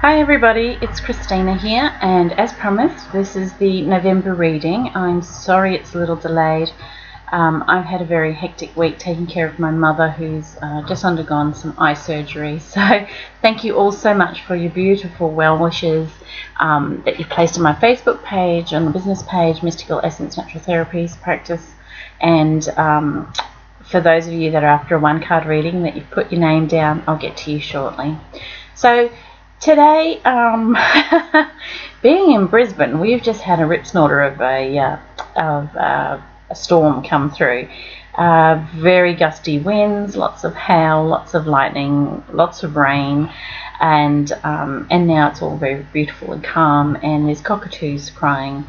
Hi everybody, it's Christina here, and as promised, this is the November reading. I'm sorry it's a little delayed. I've had a very hectic week taking care of my mother who's just undergone some eye surgery. So thank you all so much for your beautiful well wishes that you placed on my Facebook page, on the business page, Mystical Essence Natural Therapies Practice, and for those of you that are after a one-card reading that you've put your name down, I'll get to you shortly. So today, being in Brisbane, we've just had a rip snorter of a storm come through. Very gusty winds, lots of hail, lots of lightning, lots of rain, and now it's all very beautiful and calm. And there's cockatoos crying.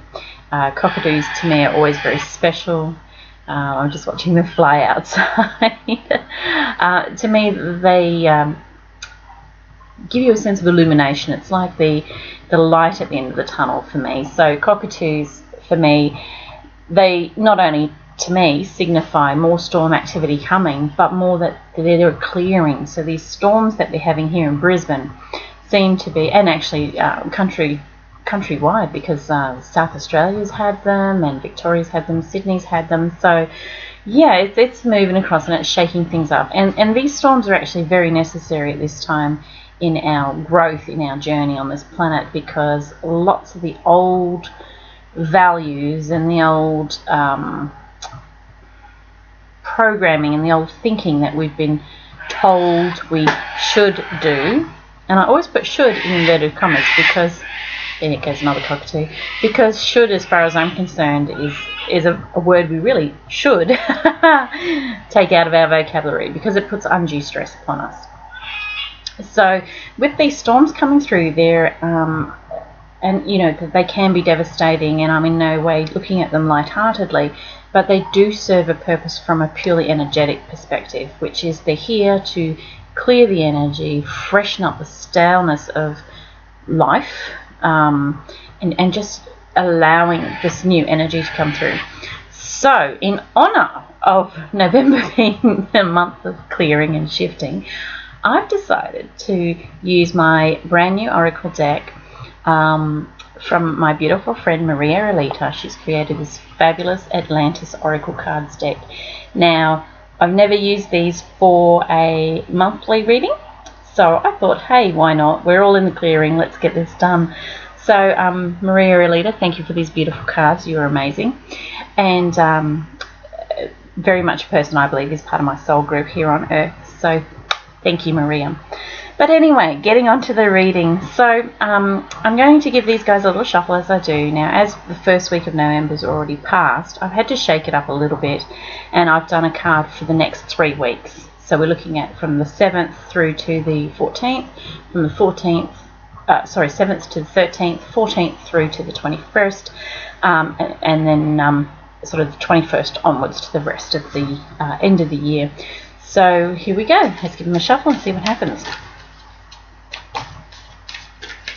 Cockatoos to me are always very special. I'm just watching them fly outside. To me, they give you a sense of illumination. It's like the light at the end of the tunnel for me. So cockatoos, for me, they not only to me signify more storm activity coming, but more that they're clearing. So these storms that we're having here in Brisbane seem to be, and actually countrywide, because South Australia's had them and Victoria's had them, Sydney's had them. So yeah, it's moving across and it's shaking things up. And these storms are actually very necessary at this time in our growth, in our journey on this planet, because lots of the old values and the old programming and the old thinking that we've been told we should do, and I always put should in inverted commas because there goes another cockatoo, because should, as far as I'm concerned, is a word we really should take out of our vocabulary, because it puts undue stress upon us. So with these storms coming through there, and you know, they can be devastating, and I'm in no way looking at them lightheartedly, but they do serve a purpose from a purely energetic perspective, which is they're here to clear the energy, freshen up the staleness of life, and just allowing this new energy to come through. So in honor of November being the month of clearing and shifting, I've decided to use my brand new Oracle deck from my beautiful friend Maria Elita. She's created this fabulous Atlantis Oracle cards deck. Now, I've never used these for a monthly reading, so I thought, hey, why not? We're all in the clearing, let's get this done. So Maria Elita, thank you for these beautiful cards. You're amazing, and very much a person I believe is part of my soul group here on Earth. So thank you, Maria. But anyway, getting on to the reading. So I'm going to give these guys a little shuffle as I do. Now, as the first week of November's already passed, I've had to shake it up a little bit, and I've done a card for the next 3 weeks. So we're looking at from the 7th through to the 14th, from the 7th to the 13th, 14th through to the 21st, and then sort of the 21st onwards to the rest of the end of the year. So here we go. Let's give them a shuffle and see what happens.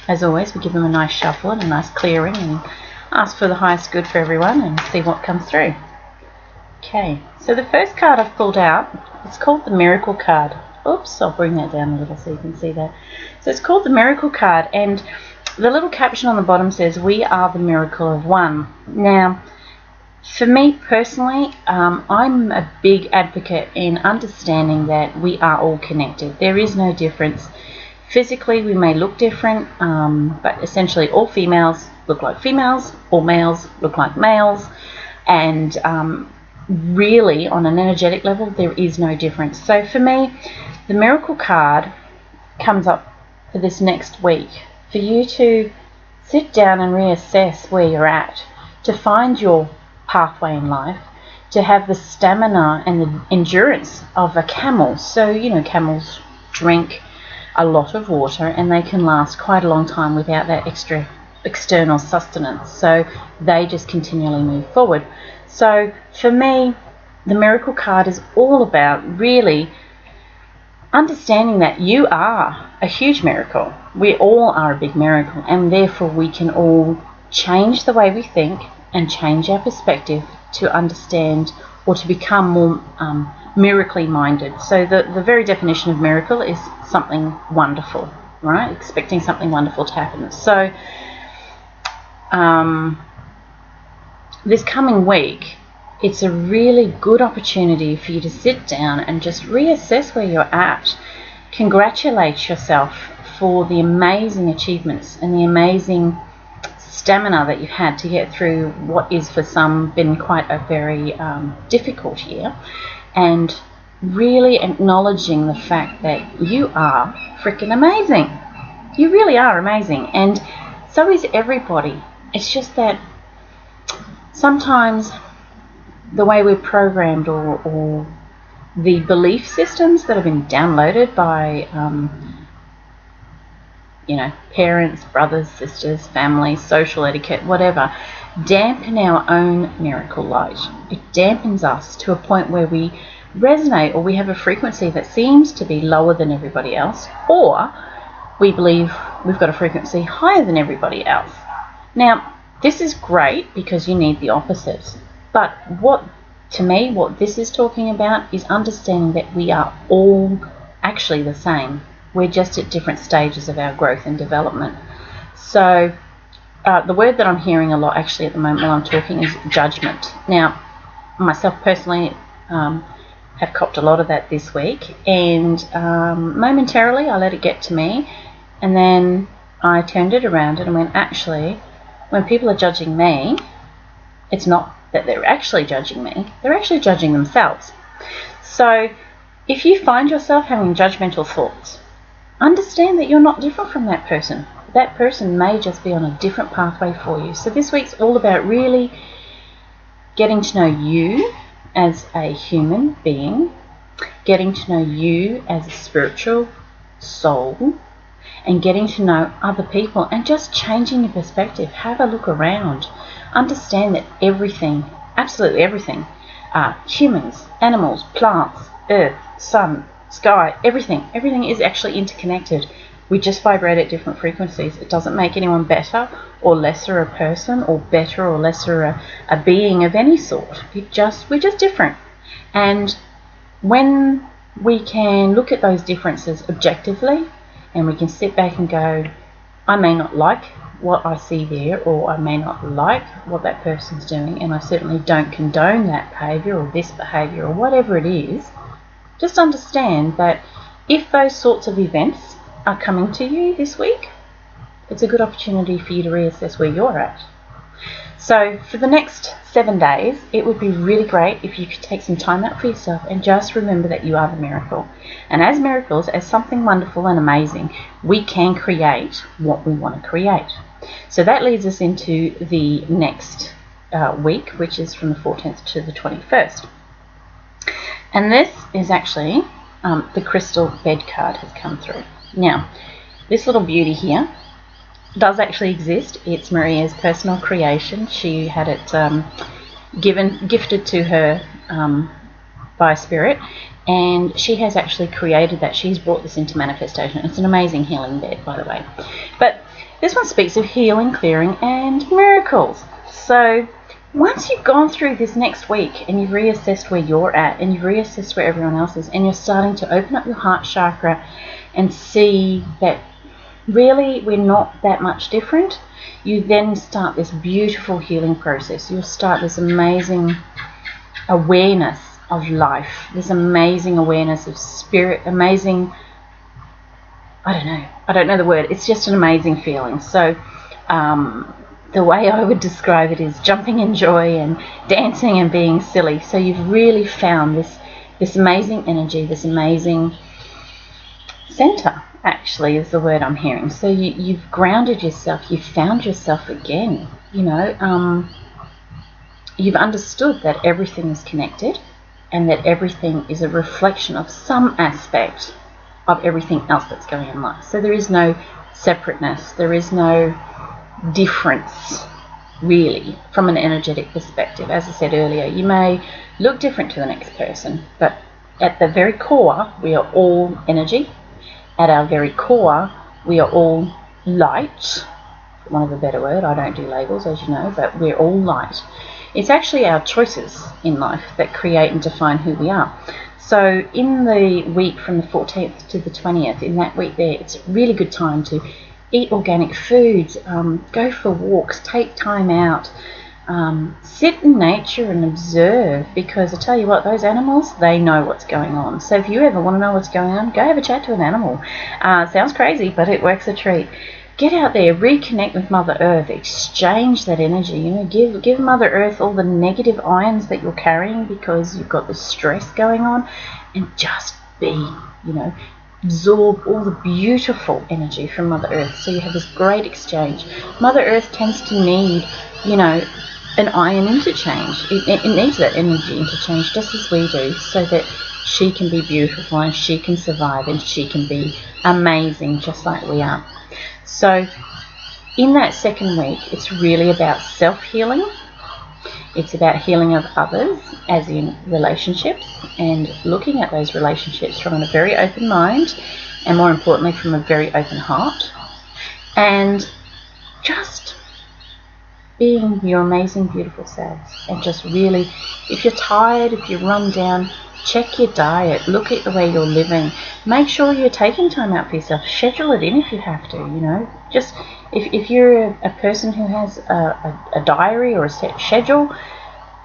As always, we give them a nice shuffle and a nice clearing and ask for the highest good for everyone and see what comes through. Okay, so the first card I've pulled out, it's called the Miracle card. Oops, I'll bring that down a little so you can see that. So it's called the Miracle card, and the little caption on the bottom says, "We are the miracle of one." Now, for me personally, I'm a big advocate in understanding that we are all connected. There is no difference. Physically, we may look different, but essentially all females look like females, all males look like males, and really on an energetic level, there is no difference. So for me, the Miracle card comes up for this next week, for you to sit down and reassess where you're at, to find your pathway in life, to have the stamina and the endurance of a camel. So, you know, camels drink a lot of water and they can last quite a long time without that extra external sustenance. So they just continually move forward. So for me, the Miracle card is all about really understanding that you are a huge miracle. We all are a big miracle, and therefore we can all change the way we think and change our perspective to understand or to become more miraculously minded. So the very definition of miracle is something wonderful, right? Expecting something wonderful to happen. So this coming week, it's a really good opportunity for you to sit down and just reassess where you're at. Congratulate yourself for the amazing achievements and the amazing stamina that you've had to get through what is for some been quite a very difficult year, and really acknowledging the fact that you are freaking amazing. You really are amazing, and so is everybody. It's just that sometimes the way we're programmed, or the belief systems that have been downloaded by parents, brothers, sisters, family, social etiquette, whatever, dampen our own miracle light. It dampens us to a point where we resonate, or we have a frequency that seems to be lower than everybody else, or we believe we've got a frequency higher than everybody else. Now, this is great because you need the opposites, but what this is talking about is understanding that we are all actually the same. We're just at different stages of our growth and development. So the word that I'm hearing a lot actually at the moment while I'm talking is judgment. Now, myself personally have copped a lot of that this week, and momentarily I let it get to me, and then I turned it around and went, actually, when people are judging me, it's not that they're actually judging me, they're actually judging themselves. So if you find yourself having judgmental thoughts, understand that you're not different from that person. That person may just be on a different pathway for you. So this week's all about really getting to know you as a human being, getting to know you as a spiritual soul, and getting to know other people, and just changing your perspective. Have a look around. Understand that everything, absolutely everything, humans, animals, plants, earth, sun, sky, everything is actually interconnected. We just vibrate at different frequencies. It doesn't make anyone better or lesser a person, or better or lesser a being of any sort. We're just different. And when we can look at those differences objectively, and we can sit back and go, I may not like what I see there, or I may not like what that person's doing, and I certainly don't condone that behaviour or this behaviour or whatever it is. Just understand that if those sorts of events are coming to you this week, it's a good opportunity for you to reassess where you're at. So for the next 7 days, it would be really great if you could take some time out for yourself and just remember that you are the miracle. And as miracles, as something wonderful and amazing, we can create what we want to create. So that leads us into the next week, which is from the 14th to the 21st. And this is actually the crystal bed card has come through. Now, this little beauty here does actually exist. It's Maria's personal creation. She had it gifted to her by Spirit, and she has actually created that. She's brought this into manifestation. It's an amazing healing bed, by the way. But this one speaks of healing, clearing, and miracles. So once you've gone through this next week and you've reassessed where you're at, and you've reassessed where everyone else is, and you're starting to open up your heart chakra and see that really we're not that much different, you then start this beautiful healing process. You'll start this amazing awareness of life, this amazing awareness of spirit, amazing, I don't know the word, it's just an amazing feeling. So the way I would describe it is jumping in joy and dancing and being silly. So you've really found this amazing energy, this amazing center, actually, is the word I'm hearing. So you've grounded yourself, you've found yourself again, you've understood that everything is connected, and that everything is a reflection of some aspect of everything else that's going on in life. So there is no separateness, there is no difference, really, from an energetic perspective. As I said earlier, you may look different to the next person, but at the very core, we are all energy. At our very core, we are all light. For want of a better word, I don't do labels, as you know, but we're all light. It's actually our choices in life that create and define who we are. So in the week from the 14th to the 20th, in that week there, it's a really good time to eat organic foods, go for walks, take time out, sit in nature and observe, because I tell you what, those animals, they know what's going on. So if you ever want to know what's going on, go have a chat to an animal. Sounds crazy, but it works a treat. Get out there, reconnect with Mother Earth, exchange that energy. You know, give Mother Earth all the negative ions that you're carrying because you've got the stress going on, and just be, you know, absorb all the beautiful energy from Mother Earth. So you have this great exchange. Mother Earth tends to need, you know, an ion interchange. It needs that energy interchange just as we do, so that she can be beautiful and she can survive and she can be amazing just like we are. So in that second week, it's really about self-healing. It's about healing of others, as in relationships, and looking at those relationships from a very open mind, and more importantly from a very open heart, and just being your amazing, beautiful selves. And just really, if you're tired, if you're run down, check your diet, look at the way you're living, make sure you're taking time out for yourself, schedule it in if you have to, you know. Just if you're a person who has a diary or a set schedule,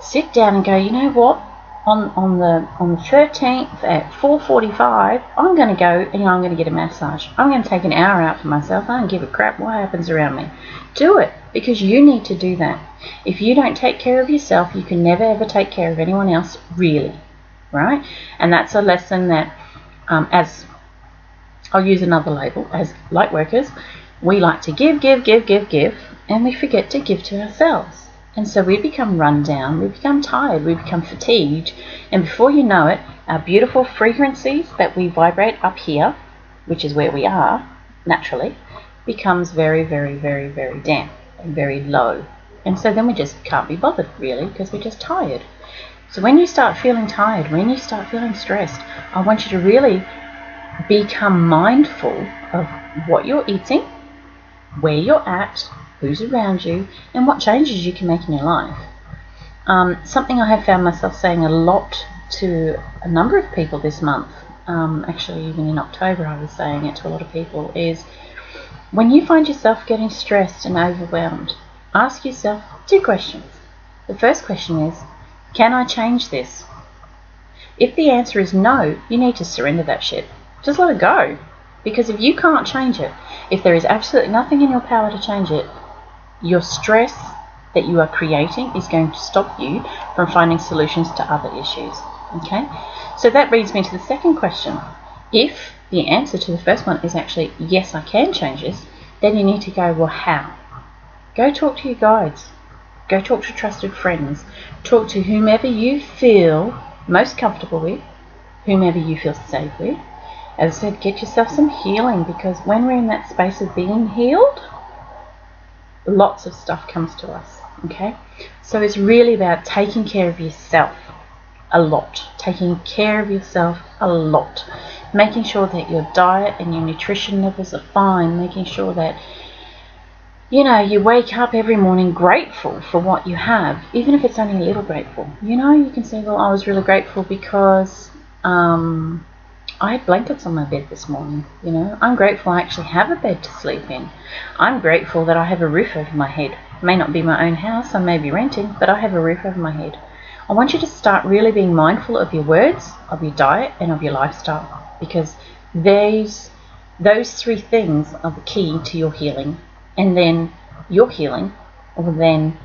sit down and go, you know what, on the 13th at 4:45, I'm going to go and I'm going to get a massage. I'm going to take an hour out for myself. I don't give a crap what happens around me. Do it, because you need to do that. If you don't take care of yourself, you can never ever take care of anyone else, really. Right? And that's a lesson that, as I'll use another label, as light workers, we like to give, and we forget to give to ourselves. And so we become run down, we become tired, we become fatigued, and before you know it, our beautiful frequencies that we vibrate up here, which is where we are naturally, becomes very, very, very, very damp and very low. And so then we just can't be bothered, really, because we're just tired. So when you start feeling tired, when you start feeling stressed, I want you to really become mindful of what you're eating, where you're at, who's around you, and what changes you can make in your life. Something I have found myself saying a lot to a number of people this month, actually even in October I was saying it to a lot of people, is when you find yourself getting stressed and overwhelmed, ask yourself 2 questions. The first question is, can I change this? If the answer is no, you need to surrender that shit. Just let it go. Because if you can't change it, if there is absolutely nothing in your power to change it, your stress that you are creating is going to stop you from finding solutions to other issues. Okay? So that brings me to the second question. If the answer to the first one is actually, yes, I can change this, then you need to go, well, how? Go talk to your guides. Go talk to trusted friends. Talk to whomever you feel most comfortable with, whomever you feel safe with. As I said, get yourself some healing, because when we're in that space of being healed, lots of stuff comes to us. Okay? So it's really about taking care of yourself a lot. Taking care of yourself a lot. Making sure that your diet and your nutrition levels are fine. Making sure that, you know, you wake up every morning grateful for what you have, even if it's only a little grateful. You know, you can say, well, I was really grateful because I had blankets on my bed this morning. You know, I'm grateful I actually have a bed to sleep in. I'm grateful that I have a roof over my head. It may not be my own house, I may be renting, but I have a roof over my head. I want you to start really being mindful of your words, of your diet, and of your lifestyle, because those 3 things are the key to your healing. And then your healing will then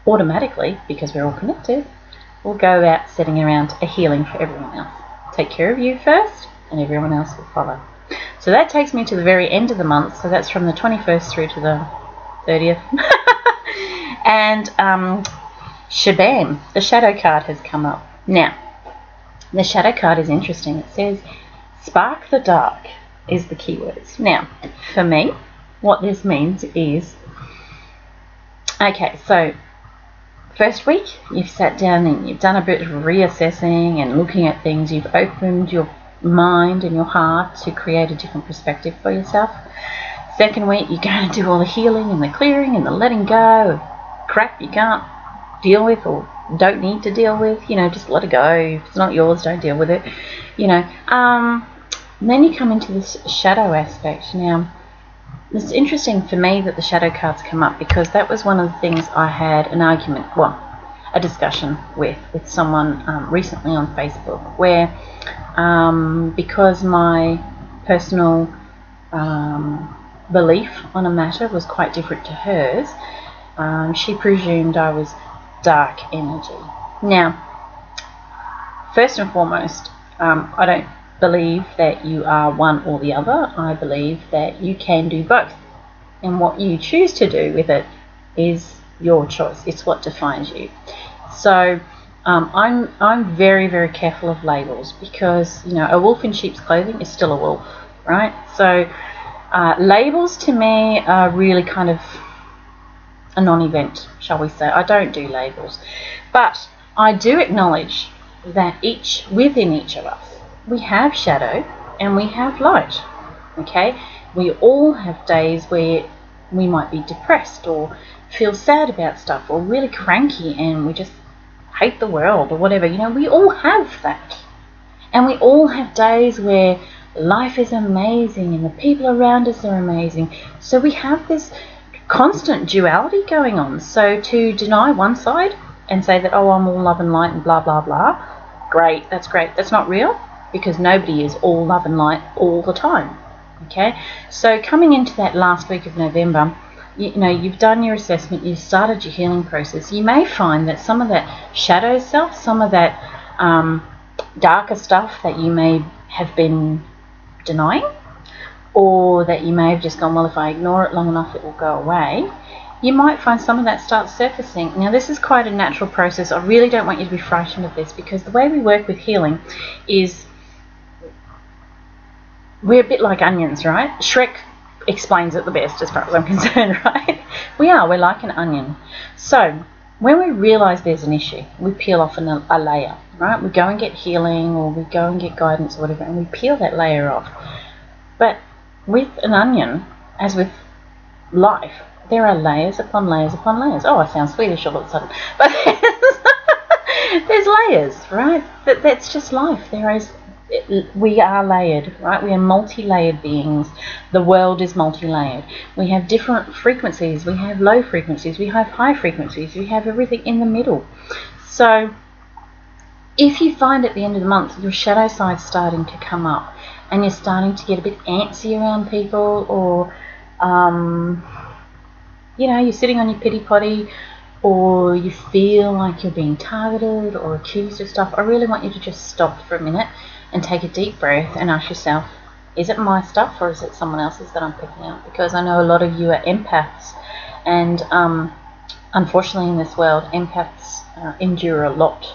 automatically, because we're all connected, will go about setting around a healing for everyone else. Take care of you first, and everyone else will follow. So that takes me to the very end of the month. So that's from the 21st through to the 30th. And shabam, the shadow card has come up. Now, the shadow card is interesting. It says, spark the dark is the keywords. Now, for me, what this means is, okay, so first week you've sat down and you've done a bit of reassessing and looking at things. You've opened your mind and your heart to create a different perspective for yourself. Second week you're going to do all the healing and the clearing and the letting go of crap you can't deal with or don't need to deal with, just let it go. If it's not yours, don't deal with it, then you come into this shadow aspect. Now, it's interesting for me that the shadow cards come up, because that was one of the things I had a discussion with someone recently on Facebook, where because my personal belief on a matter was quite different to hers, she presumed I was dark energy. Now, first and foremost, I don't believe that you are one or the other. I believe that you can do both, and what you choose to do with it is your choice. It's what defines you. So I'm very, very careful of labels, because a wolf in sheep's clothing is still a wolf, right? So labels to me are really kind of a non-event, shall we say. I don't do labels, but I do acknowledge that within each of us, we have shadow and we have light. Okay, we all have days where we might be depressed or feel sad about stuff, or really cranky and we just hate the world or whatever. We all have that, and we all have days where life is amazing and the people around us are amazing. So we have this constant duality going on. So to deny one side and say that, oh, I'm all love and light and blah blah blah, great, that's not real, because nobody is all love and light all the time. Okay, so coming into that last week of November, you've done your assessment, you've started your healing process. You may find that some of that shadow self, some of that darker stuff that you may have been denying, or that you may have just gone, well, if I ignore it long enough, it will go away. You might find some of that starts surfacing. Now, this is quite a natural process. I really don't want you to be frightened of this, because the way we work with healing is we're a bit like onions, right? Shrek explains it the best as far as I'm concerned, right? We're like an onion. So when we realize there's an issue, we peel off a layer, right? We go and get healing, or we go and get guidance or whatever, and we peel that layer off. But with an onion, as with life, there are layers upon layers upon layers. Oh, I sound Swedish all of a sudden. But there's layers, right? That's just life. We are layered, right? We are multi-layered beings. The world is multi-layered. We have different frequencies. We have low frequencies. We have high frequencies. We have everything in the middle. So if you find at the end of the month your shadow side's starting to come up, and you're starting to get a bit antsy around people, or you're sitting on your pity potty, or you feel like you're being targeted or accused of stuff, I really want you to just stop for a minute and take a deep breath and ask yourself, is it my stuff or is it someone else's that I'm picking up? Because I know a lot of you are empaths, and unfortunately in this world, empaths endure a lot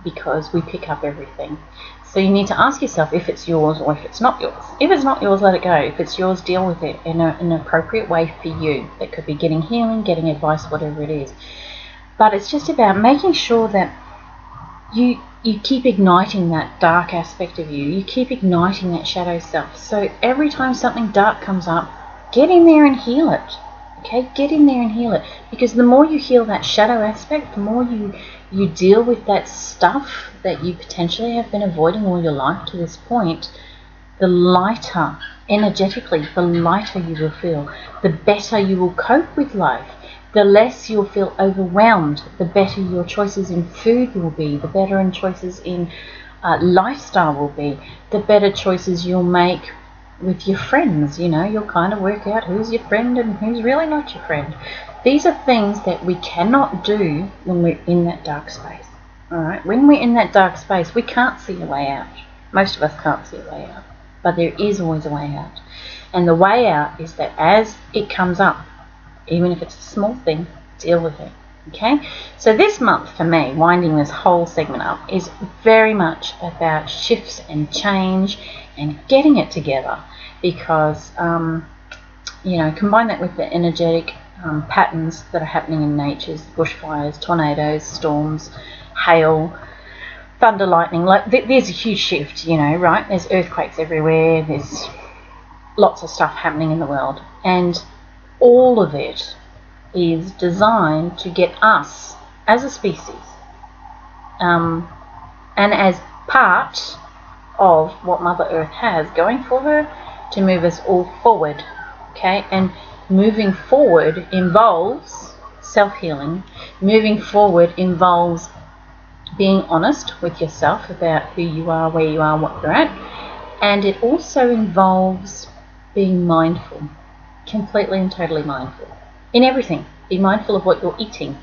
because we pick up everything. So you need to ask yourself if it's yours or if it's not yours. If it's not yours, let it go. If it's yours, deal with it in an appropriate way for you. That could be getting healing, getting advice, whatever it is. But it's just about making sure that you keep igniting that dark aspect of you. You keep igniting that shadow self. So every time something dark comes up, get in there and heal it. Okay, get in there and heal it. Because the more you heal that shadow aspect, the more you deal with that stuff that you potentially have been avoiding all your life to this point, the lighter, energetically, the lighter you will feel, the better you will cope with life, the less you'll feel overwhelmed, the better your choices in food will be, the better in choices in lifestyle will be, the better choices you'll make with your friends. You'll kind of work out who's your friend and who's really not your friend. These are things that we cannot do when we're in that dark space. Alright, when we're in that dark space, we can't see a way out. Most of us can't see a way out. But there is always a way out. And the way out is that as it comes up, even if it's a small thing, deal with it. Okay? So this month for me, winding this whole segment up, is very much about shifts and change and getting it together. Because, combine that with the energetic patterns that are happening in nature, bushfires, tornadoes, storms, hail, thunder, lightning. There's a huge shift, right? There's earthquakes everywhere. There's lots of stuff happening in the world. And all of it is designed to get us, as a species, and as part of what Mother Earth has going for her to move us all forward. Okay, and moving forward involves self-healing. Moving forward involves being honest with yourself about who you are, where you are, what you're at. And it also involves being mindful, completely and totally mindful in everything. Be mindful of what you're eating.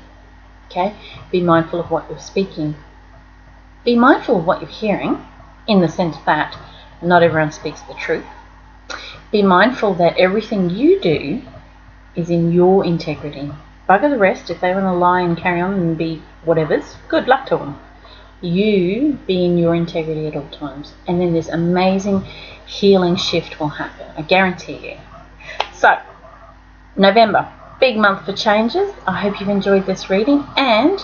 Okay, be mindful of what you're speaking. Be mindful of what you're hearing, in the sense that not everyone speaks the truth. Be mindful that everything you do is in your integrity. Bugger the rest. If they want to lie and carry on and be whatever's, good luck to them. You be in your integrity at all times. And then this amazing healing shift will happen. I guarantee you. So, November, big month for changes. I hope you've enjoyed this reading. And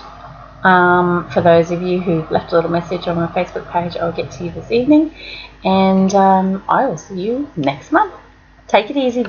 for those of you who left a little message on my Facebook page, I'll get to you this evening. And I will see you next month. Take it easy.